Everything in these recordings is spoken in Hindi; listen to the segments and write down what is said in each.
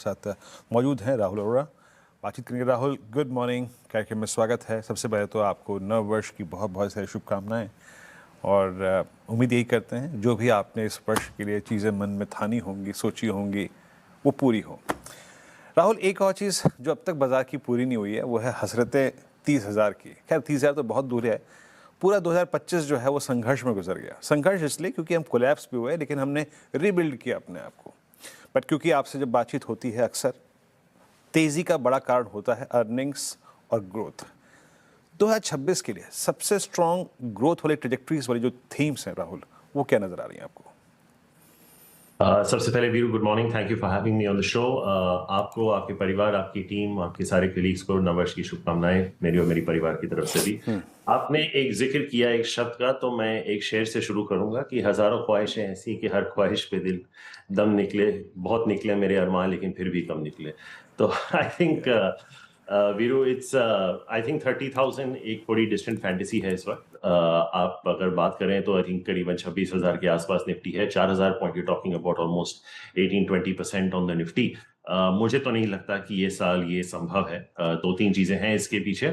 साथ मौजूद हैं राहुल अरोड़ा। बातचीत करेंगे। राहुल, गुड मॉर्निंग, कार्यक्रम में स्वागत है। सबसे पहले तो आपको नव वर्ष की बहुत बहुत सारी शुभकामनाएं और उम्मीद यही करते हैं जो भी आपने इस वर्ष के लिए चीज़ें मन में ठानी होंगी, सोची होंगी, वो पूरी हो। राहुल, एक और चीज़ जो अब तक बाजार की पूरी नहीं हुई है वो है हसरतें 30,000 की। खैर 30,000 तो बहुत दूर है। पूरा 2025 जो है वो संघर्ष में गुजर गया। संघर्ष इसलिए क्योंकि हम कोलैप्स भी हुए, लेकिन हमने रीबिल्ड किया अपने आप को। बट क्योंकि आपसे जब बातचीत होती है अक्सर तेज़ी का बड़ा कारण होता है अर्निंग्स और ग्रोथ। 2026 के लिए सबसे स्ट्रॉन्ग ग्रोथ वाली ट्रेजेक्टरीज वाली जो थीम्स हैं राहुल, वो क्या नज़र आ रही हैं आपको? सबसे पहले Veeru, good morning, thank you for having me on the show. आपको, आपके परिवार, आपकी टीम, आपके सारे कलीग्स को नववर्ष की शुभकामनाएं मेरी और मेरी परिवार की तरफ से भी। आपने एक जिक्र किया एक शब्द का, तो मैं एक शेर से शुरू करूंगा कि हजारों ख्वाहिशें ऐसी कि हर ख्वाहिश पे दिल दम निकले, बहुत निकले मेरे अरमान लेकिन फिर भी कम निकले। तो I think Veeru, it's I think 30,000 एक बड़ी डिस्टेंट फैंटेसी है इस वक्त। आप अगर बात करें तो आई थिंक करीबन 26,000 के आसपास निफ्टी है। 4,000 point, you talking about almost 18-20% on the Nifty. मुझे तो नहीं लगता कि ये साल ये संभव है। दो तीन चीजें हैं इसके पीछे।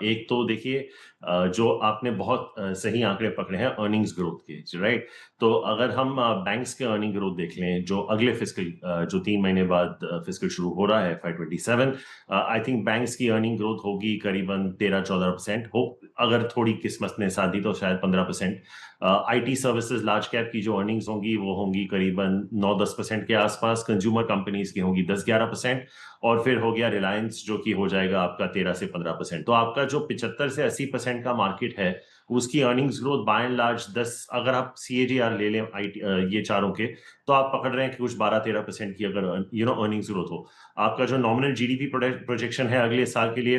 एक तो देखिए, जो आपने बहुत सही आंकड़े पकड़े हैं अर्निंग्स ग्रोथ के, राइट? तो अगर हम बैंक्स के अर्निंग ग्रोथ देख लें, जो अगले फिस्कल जो 3 महीने बाद फिस्कल शुरू हो रहा है FY27, आई थिंक बैंक्स की अर्निंग ग्रोथ होगी करीबन 13-14% हो। अगर थोड़ी किस्मत ने साथ दी तो शायद 15%। IT सर्विसेज लार्ज कैप की जो अर्निंग्स होंगी वो होंगी करीबन 9-10% के आसपास। कंज्यूमर कंपनीज की होंगी 10-11%। और फिर हो गया रिलायंस, जो कि हो जाएगा आपका 13 से 15%। तो आपका जो 75 से 80% का मार्केट है उसकी earnings growth by and large 10, अगर आप CAGR ले लें ये चारों के, तो आप पकड़ रहे हैं कि कुछ 12-13% की अगर अर्निंग्स ग्रोथ हो। आपका जो नॉमिनल GDP प्रोजेक्शन है अगले साल के लिए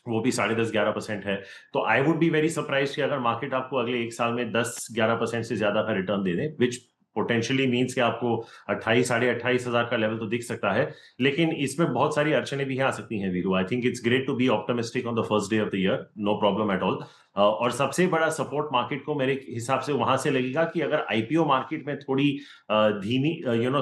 वो भी 10.5-11% है। तो I would be very surprise कि अगर मार्केट आपको अगले एक साल में 10-11% से ज्यादा का रिटर्न दे दे, विच पोटेंशियली मीन्स कि आपको 28-28,500 का लेवल तो दिख सकता है। लेकिन इसमें बहुत सारी अड़चने भी आ सकती हैं Veeru. I think it's great to be optimistic on the first day of the year, no problem at all. और सबसे बड़ा सपोर्ट मार्केट को मेरे हिसाब से वहां से लगेगा कि अगर IPO मार्केट में थोड़ी धीमी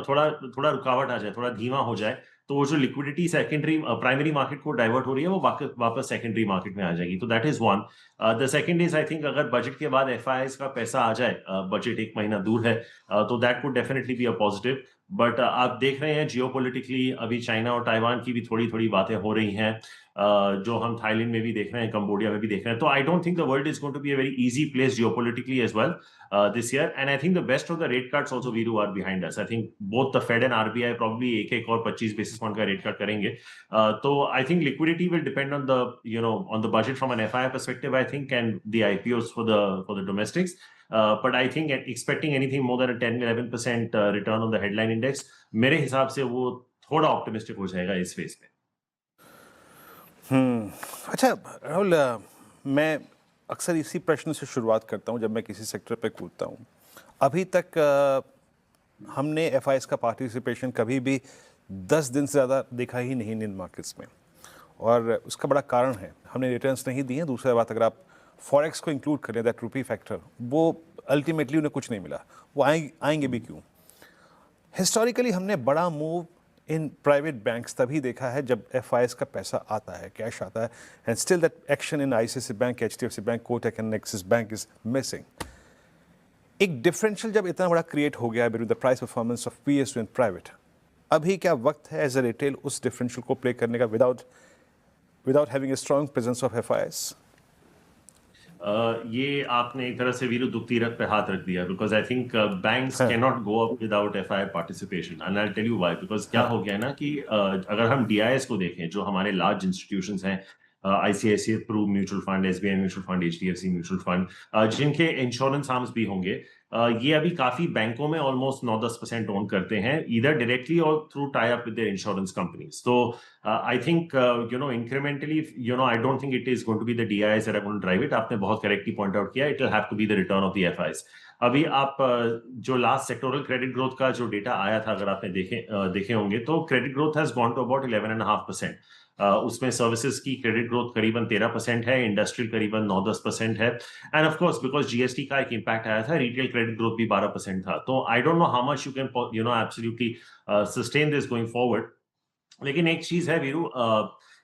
थोड़ा थोड़ा रुकावट आ जाए, थोड़ा धीमा हो जाए, तो वो जो लिक्विडिटी सेकेंडरी प्राइमरी मार्केट को डाइवर्ट हो रही है वो वापस सेकेंडरी मार्केट में आ जाएगी। तो that is one. The second is, I think अगर बजट के बाद FIIs का पैसा आ जाए, बजट एक महीना दूर है, तो that would definitely be a positive. But आप देख रहे हैं जियोपॉलिटिकली अभी चाइना और ताइवान की भी थोड़ी थोड़ी बातें हो रही हैं, जो हम थाईलैंड में भी देख रहे हैं, कंबोडिया में भी देख रहे हैं। तो I don't think the world is going to be a very easy place geopolitically as well this year. And I think the best of the rate cuts also, Viru, are behind us. I think both the Fed and RBI probably एक और 25 basis point का rate cut करेंगे. तो I think liquidity will depend on the on the budget from an FI perspective, I think, and the IPOs for the domestics. But I think expecting anything more than a 10-11% return on the headline index, मेरे हिसाब से वो थोड़ा ऑप्टिमिस्टिक हो जाएगा इस फेज में। अच्छा राहुल, मैं अक्सर इसी प्रश्न से शुरुआत करता हूँ जब मैं किसी सेक्टर पे कूदता हूँ। अभी तक हमने FIs का पार्टिसिपेशन कभी भी 10 दिन से ज़्यादा देखा ही नहीं इंडियन मार्केट्स में, और उसका बड़ा कारण है हमने रिटर्न्स नहीं दिए। दूसरी बात, अगर आप फॉरेक्स को इंक्लूड करें, दैट रुपी फैक्टर, वो अल्टीमेटली उन्हें कुछ नहीं मिला। वो आएंगे भी क्यों? हिस्टोरिकली हमने बड़ा मूव इन प्राइवेट बैंक्स तभी देखा है जब FIs का पैसा आता है, कैश आता है, and still that action in ICICI bank, HDFC bank, Kotak and axis bank is missing. एक डिफरेंशियल जब इतना बड़ा क्रिएट हो गया है between the price performance of PSU and private, अभी क्या वक्त है एज अ रिटेल उस डिफरेंशियल को प्ले करने का without having a strong presence of FIs? ये आपने एक तरह से वीरू दुखती रथ पे हाथ रख दिया, because I think banks can not go up without FI participation. And I tell you why, because क्या हो गया ना कि अगर हम DIs को देखें, जो हमारे लार्ज इंस्टीट्यूशंस हैं, ICICI Pru mutual fund, SBI mutual fund, HDFC mutual fund, जिनके इंश्योरेंस आर्म्स भी होंगे, ये अभी काफी बैंकों में ऑलमोस्ट 9-10% ओन करते हैं, इधर डायरेक्टली और through tie up with their insurance companies. तो I think incrementally, I don't think it is going to be the DIs that are going to drive it. आपने बहुत करेक्टली पॉइंट आउट किया, it will have to be the return of the FIs। अभी आप जो लास्ट सेक्टोरल क्रेडिट ग्रोथ का जो डेटा आया था, अगर आपने देखे होंगे, तो credit growth has gone to about 11.5%। उसमें सर्विसेज की क्रेडिट ग्रोथ करीबन 13% है, इंडस्ट्रियल करीबन 9-10% है। End of course because GST का एक इम्पैक्ट आया था, रिटेल क्रेडिट ग्रोथ भी 12% था. तो I don't know how much you can absolutely sustain this going forward. लेकिन एक चीज है Veeru,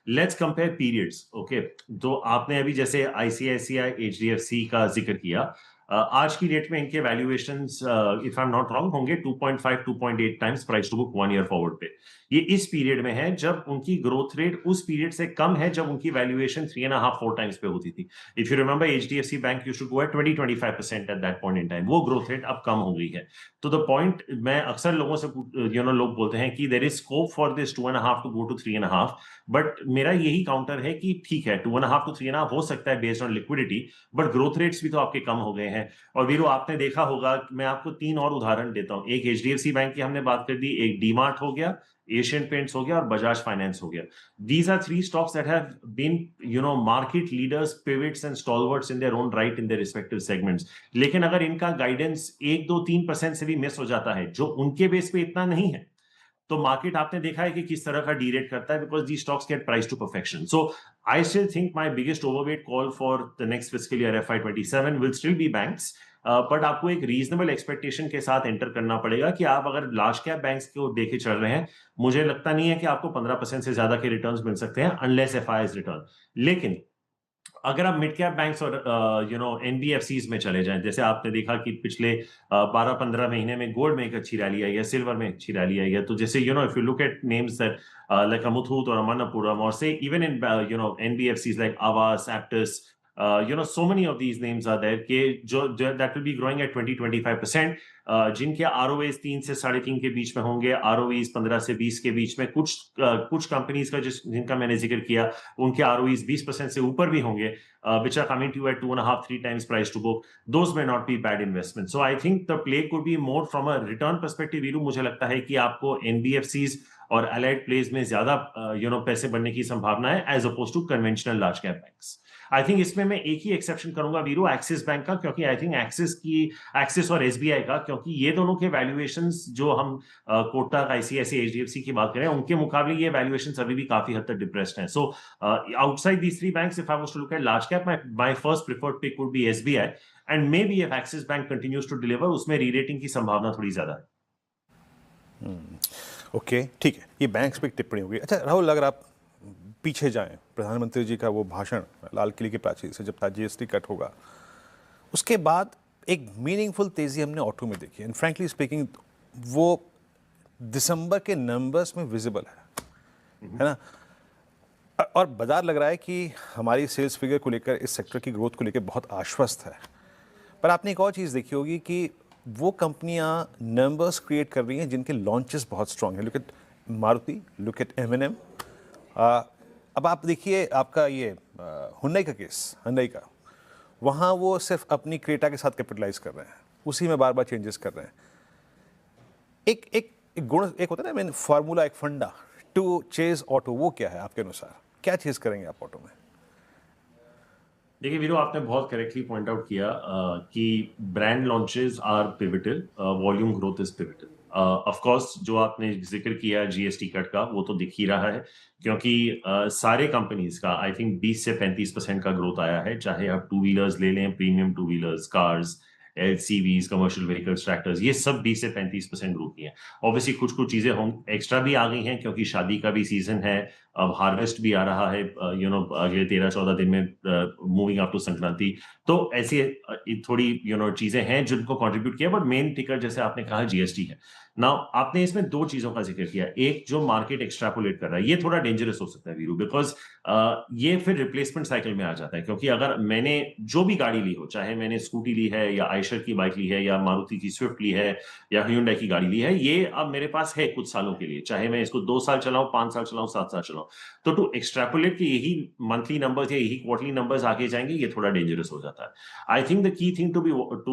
let's compare periods. Okay, तो आपने अभी जैसे आईसीआईसीआई एचडीएफसी का जिक्र किया. आज की डेट में इनके valuations, if I am not wrong, होंगे 2.5 2.8 times price to book 1 year forward पे. ये इस पीरियड में है जब उनकी ग्रोथ रेट उस पीरियड से कम है जब उनकी वैल्यूएशन 3.5 4 टाइम्स पे होती थी. If you remember, HDFC bank used to go at 20-25% at that point in time. वो ग्रोथ रेट अब कम हो गई है. तो द पॉइंट, मैं अक्सर लोगों से लोग बोलते हैं कि there is scope for this 2.5 to go to 3.5. But मेरा यही काउंटर है कि ठीक है, 2.5 टू 3.5 हो सकता है based on liquidity, but growth rates भी तो आपके कम हो गए हैं. और वीरू, आपने देखा होगा, मैं आपको 3 और उदाहरण देता हूं. एक एचडीएफसी बैंक की हमने बात कर दी, एक डीमार्ट हो गया, एशियन पेंट्स हो गया और बजाज फाइनेंस हो गया. These are 3 stocks that have been, market leaders, pivots and stalwarts in their own right in their respective segments. लेकिन अगर इनका गाइडेंस 1-2-3% से भी मिस हो जाता है, जो उनके बेस पे इतना नहीं है, तो मार्केट आपने देखा है कि किस तरह का डीरेट करता है, because the stocks get price to perfection. So I still think my biggest overweight call for the next fiscal year FY27 will still be banks. But आपको एक रीजनेबल एक्सपेक्टेशन के साथ एंटर करना पड़ेगा कि आप अगर लार्ज कैप बैंक्स को देखे चल रहे हैं, मुझे लगता नहीं है कि आपको 15% से ज्यादा के रिटर्न्स मिल सकते हैं अनलेस एफआईआईज रिटर्न. लेकिन अगर आप मिड कैप बैंक्स और एनबीएफसीज में चले जाएं, जैसे आपने देखा कि पिछले 12-15 महीने में गोल्ड में एक अच्छी रैली आई है, सिल्वर में अच्छी रैली आई है. तो जैसे if you look at names that like Muthoot और मनप्पुरम, और से इवन इन एनबीएफसीज लाइक आवास, Aptus, so many of these names are there कि जो that will be growing at 20-25%, जिनके ROAs 3 से 3.5 के बीच में होंगे, ROEs 15 से 20 के बीच में. कुछ कंपनीज का जिनका मैंने जिक्र किया, उनके ROEs 20% से ऊपर भी होंगे, which are coming to you at 2.5-3 times price to book. Those may not be bad investments. So I think the play could be more from a return perspective. Veeru, मुझे लगता है कि आपको NBFCs और allied plays में ज्यादा पैसे बनने की संभावना है as opposed to conventional large cap banks. I think इसमें मैं एक ही एक्सेप्शन करूंगा वीरू, एक्सिस बैंक का, क्योंकि आई थिंक एक्सिस और एसबीआई का, क्योंकि ये दोनों के वैल्यूएशंस, जो हम कोटक, आईसीआईसीआई, एचडीएफसी की बात करें, उनके मुकाबले ये वैल्यूएशंस अभी भी काफी हद तक डिप्रेस्ड हैं. So outside these 3 banks, if I was to look at large cap, my first preferred pick would be SBI, and may be if Axis bank continues to deliver, उसमें रीरेटिंग की संभावना थोड़ी ज्यादा है. ओके, ठीक है, ये बैंक्स पे एक टिप्पणी होगी. अच्छा राहुल, अगर आप पीछे जाएं, प्रधानमंत्री जी का वो भाषण लाल किले की प्राचीर से, जब तक जीएसटी कट होगा, उसके बाद एक मीनिंगफुल तेज़ी हमने ऑटो में देखी. एंड फ्रैंकली स्पीकिंग, वो दिसंबर के नंबर्स में विजिबल है ना. और बाजार लग रहा है कि हमारी सेल्स फिगर को लेकर, इस सेक्टर की ग्रोथ को लेकर बहुत आश्वस्त है. पर आपने एक और चीज़ देखी होगी कि वो कंपनियां नंबर्स क्रिएट कर रही हैं जिनके लॉन्चेस बहुत स्ट्रांग हैं. Look at Maruti, look at M&M. अब आप देखिए आपका ये हुंडई का केस, हुंडई का, वहाँ वो सिर्फ अपनी क्रेटा के साथ कैपिटलाइज कर रहे हैं, उसी में बार बार चेंजेस कर रहे हैं. एक गुण, एक होता है ना, फार्मूला, एक फंडा टू चेज ऑटो, वो क्या है आपके अनुसार? क्या चेज करेंगे आप ऑटो में? देखिए वीरू, आपने बहुत करेक्टली पॉइंट आउट किया कि brand launches are pivotal, volume growth is pivotal. Of course, जो आपने जिक्र किया जीएसटी कट का, वो तो दिख ही रहा है, क्योंकि सारे कंपनीज का आई थिंक 20 से 35% का ग्रोथ आया है. चाहे आप 2 व्हीलर्स ले लें, premium 2 wheelers, cars, LCVs, commercial vehicles, tractors, ये सब 20 से 35% ग्रोथ की है. ऑब्वियसली कुछ चीजें हम एक्स्ट्रा भी आ गई हैं, क्योंकि शादी का भी सीजन है, अब हार्वेस्ट भी आ रहा है, अगले 13-14 दिन में, मूविंग अप टू संक्रांति. तो ऐसी थोड़ी चीजें हैं जिनको कंट्रीब्यूट किया, बट मेन टिकर, जैसे आपने कहा, जीएसटी है. नाउ आपने इसमें 2 चीजों का जिक्र किया. एक, जो मार्केट एक्सट्रापोलेट कर रहा है, ये थोड़ा डेंजरस हो सकता है वीरू, बिकॉज ये फिर रिप्लेसमेंट साइकिल में आ जाता है. क्योंकि अगर मैंने जो भी गाड़ी ली हो, चाहे मैंने स्कूटी ली है, या आयशर की बाइक ली है, या मारुति की स्विफ्ट ली है, या ह्यूंडई की गाड़ी ली है, ये अब मेरे पास है कुछ सालों के लिए, चाहे मैं इसको 2 साल चलाऊं, 5 साल चलाऊं, 7 साल चलाऊं. तो टू एक्सट्रापोलेट कि यही मंथली नंबर्स या यही क्वार्टरली नंबर्स आगे जाएंगे, ये थोड़ा डेंजरस हो जाता है. I think the key thing to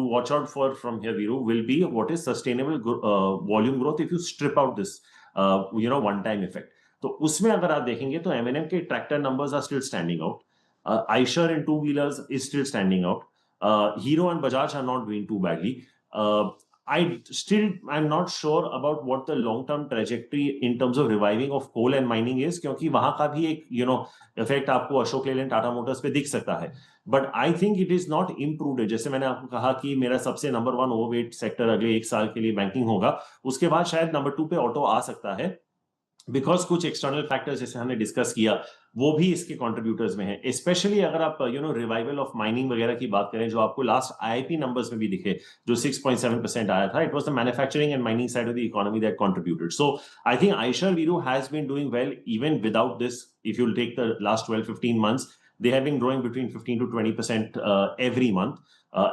watch out for from here Veeru will be what is sustainable volume growth if you strip out this one time effect. तो उसमें अगर आप देखेंगे तो M&M के tractor numbers are still standing out. Eicher in 2 wheelers is still standing out. Hero and Bajaj are not doing too badly. I'm not sure about what the long-term trajectory in terms of reviving of coal and mining is, क्योंकि वहां का भी एक इफेक्ट आपको अशोक लेलैंड टाटा मोटर्स पे दिख सकता है. But I think it is not improved. जैसे मैंने आपको कहा कि मेरा सबसे नंबर 1 ओवरवेट सेक्टर अगले 1 साल के लिए बैंकिंग होगा, उसके बाद शायद नंबर 2 पे ऑटो आ सकता है, बिकॉज कुछ एक्सटर्नल फैक्टर्स जैसे हमने डिस्कस किया वो भी इसके कंट्रीब्यूटर्स में है. स्पेशली अगर आप रिवाइवल ऑफ माइनिंग वगैरह की बात करें, जो आपको लास्ट आईआईपी नंबर्स में भी दिखे, जो 6.7% आया था, it was the manufacturing and mining side of the economy that contributed. So I think Eicher Veeru has been doing well even without this. If you take the last 12-15 months, they have been growing between 15 to 20% every month.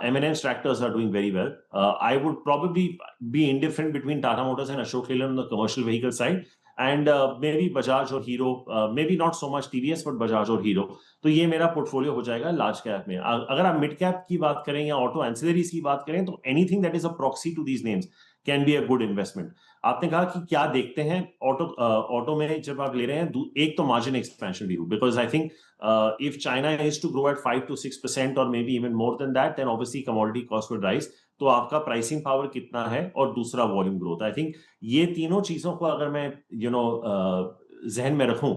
M&M's tractors are doing very well. I would probably be indifferent between Tata Motors and Ashok Leyland on the commercial vehicle side. And may be Bajaj और Hero, may be not so much TVS, but Bajaj और हीरो. तो ये मेरा पोर्टफोलियो हो जाएगा लार्ज कैप में. अगर आप मिड कैप की बात करें या ऑटो एंसिलरीज की बात करें, तो anything that is a proxy to these names can be a good investment. आपने कहा कि क्या देखते हैं ऑटो में जब आप ले रहे हैं, एक तो मार्जिन एक्सपेंशन भी हो, because I think if China is to grow at 5 to 6% or maybe even more than that, then obviously commodity cost would rise. तो आपका प्राइसिंग पावर कितना है, और दूसरा वॉल्यूम ग्रोथ. आई थिंक ये तीनों चीजों को अगर मैं जहन में रखूं,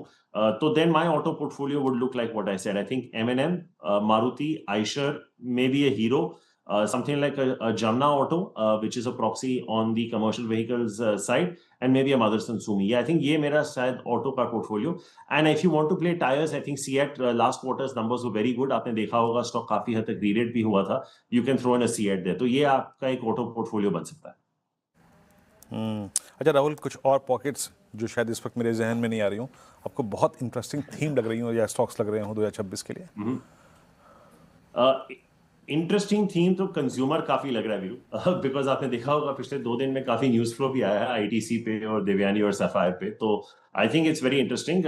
तो then my auto portfolio would look like what I said. I think M&M, Maruti, Eicher, maybe a Hero, something like a Jamna Auto, which is a proxy on the commercial vehicles side, and maybe a Motherson Sumi. Yeah, I think ये मेरा शायद ऑटो का portfolio. And if you want to play tires, I think Seat last quarter's numbers were very good. आपने देखा होगा स्टॉक काफी हद तक रीरेट भी हुआ था. You can throw in a Seat there. तो ये आपका एक ऑटो पोर्टफोलियो बन सकता है. अच्छा राहुल, कुछ और पॉकेट्स जो शायद इस वक्त मेरे जहन में नहीं आ रही हूँ, आपको बहुत इंटरेस्टिंग थीम लग रही हो या स्टॉक्स लग रहे हो 2026 के लिए? इंटरेस्टिंग थीम तो कंज्यूमर काफी लग रहा है वीरू, बिकॉज आपने देखा होगा पिछले 2 दिन में काफी न्यूज फ्लो भी आया है आईटीसी पे और देवयानी और सफायर पे. तो I think it's very interesting.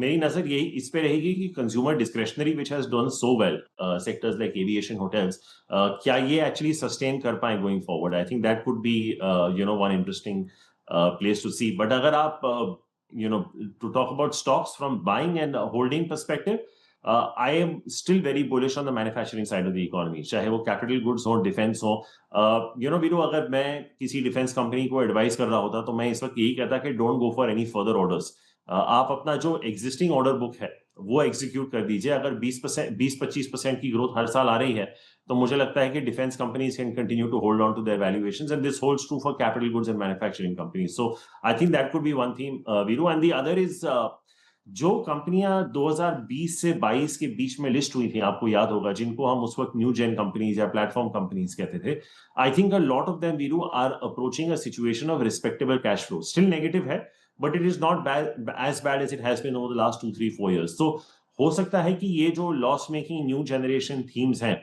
मेरी नजर यही इस पे रहेगी कि consumer discretionary which has done so well, sectors like aviation, hotels, क्या ये एक्चुअली सस्टेन कर पाए going forward. I think that could be one interesting place to see. But अगर आप to talk about stocks from buying and holding perspective, I am still very bullish on the manufacturing side of the economy. चाहे वो कैपिटल गुड्स हो, डिफेंस हो. वीरू, अगर मैं किसी डिफेंस कंपनी को एडवाइस कर रहा होता तो मैं इस वक्त यही कहता कि don't go for any further orders. आप अपना जो एग्जिस्टिंग ऑर्डर बुक है वो एग्जीक्यूट कर दीजिए. अगर 20-25% की ग्रोथ हर साल आ रही है, तो मुझे लगता है कि defence companies can continue to hold on to their valuations, and this holds true for capital goods and manufacturing companies. So I think that could be one theme Veeru. And the other is, जो कंपनियां 2020 से 22 के बीच में लिस्ट हुई थी, आपको याद होगा, जिनको हम उस वक्त न्यू जेन कंपनीज या प्लेटफॉर्म कंपनीज कहते थे, I think a lot of them we're are approaching a situation of respectable cash flow. Still negative है, but it is not as bad as it has been over the last 2-3-4 years. तो हो सकता है कि ये जो loss making new generation themes हैं,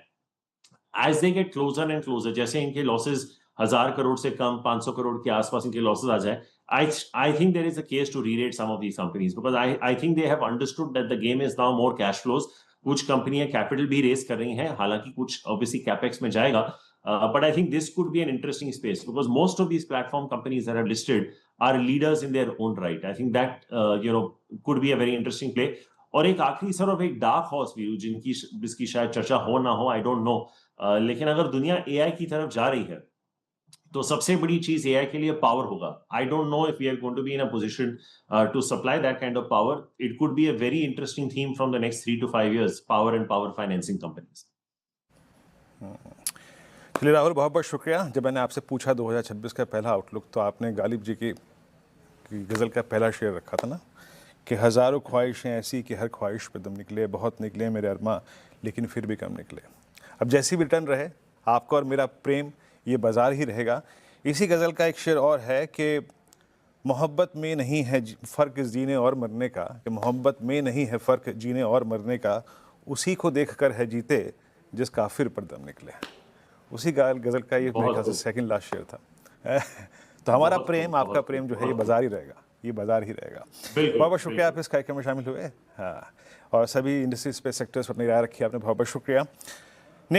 as they get closer and closer, जैसे इनके लॉसेज 1000 करोड़ से कम, 500 करोड़ के आसपास इनके लॉसेज आ जाए, I think there is a case to re-rate some of these companies, because I think they have understood that the game is now more cash flows. कुछ कंपनियां कैपिटल भी रेस कर रही हैं, हालांकि कुछ ऑब्वियसली कैपेक्स में जाएगा, but I think this could be an interesting space, because most of these platform companies that are listed are leaders in their own right. I think that could be a very interesting play. और एक आखिरी सर ऑफ एक डार्क हॉर्स व्यू जिसकी शायद चर्चा हो ना हो, आई डोंट नो, लेकिन अगर दुनिया एआई की तरफ जा रही है, तो सबसे बड़ी चीज एआई के लिए पावर होगा. I don't know if we are going to be in a position to supply that kind of power. It could be a very interesting theme from the next 3 to 5 years, power and power financing companies. चलिए राहुल, बहुत बहुत शुक्रिया. जब मैंने आपसे पूछा 2026 का पहला आउटलुक, तो आपने गालिब जी की गज़ल का पहला शेर रखा था ना, कि हज़ारों ख्वाहिशें ऐसी कि हर ख्वाहिश पे दम निकले, बहुत निकले मेरे अरमा लेकिन फिर भी कम निकले. अब जैसी भी रिटर्न रहे, आपका और मेरा प्रेम ये बाज़ार ही रहेगा. इसी गज़ल का एक शेर और है कि मोहब्बत में नहीं है फ़र्क जीने और मरने का, कि मोहब्बत में नहीं है फ़र्क जीने और मरने का, उसी को देख कर है जीते जिस काफिर पर दम निकले. उसी गज़ल का ये मेरे ख्याल से सेकंड लास्ट शेर था. तो हमारा प्रेम, आपका प्रेम जो है ये बाज़ार ही रहेगा, ये बाज़ार ही रहेगा. बहुत बहुत शुक्रिया आप इस कार्यक्रम में शामिल हुए. हाँ, और सभी इंडस्ट्रीज पे, सेक्टर्स पर अपनी राय रखी आपने. बहुत बहुत शुक्रिया.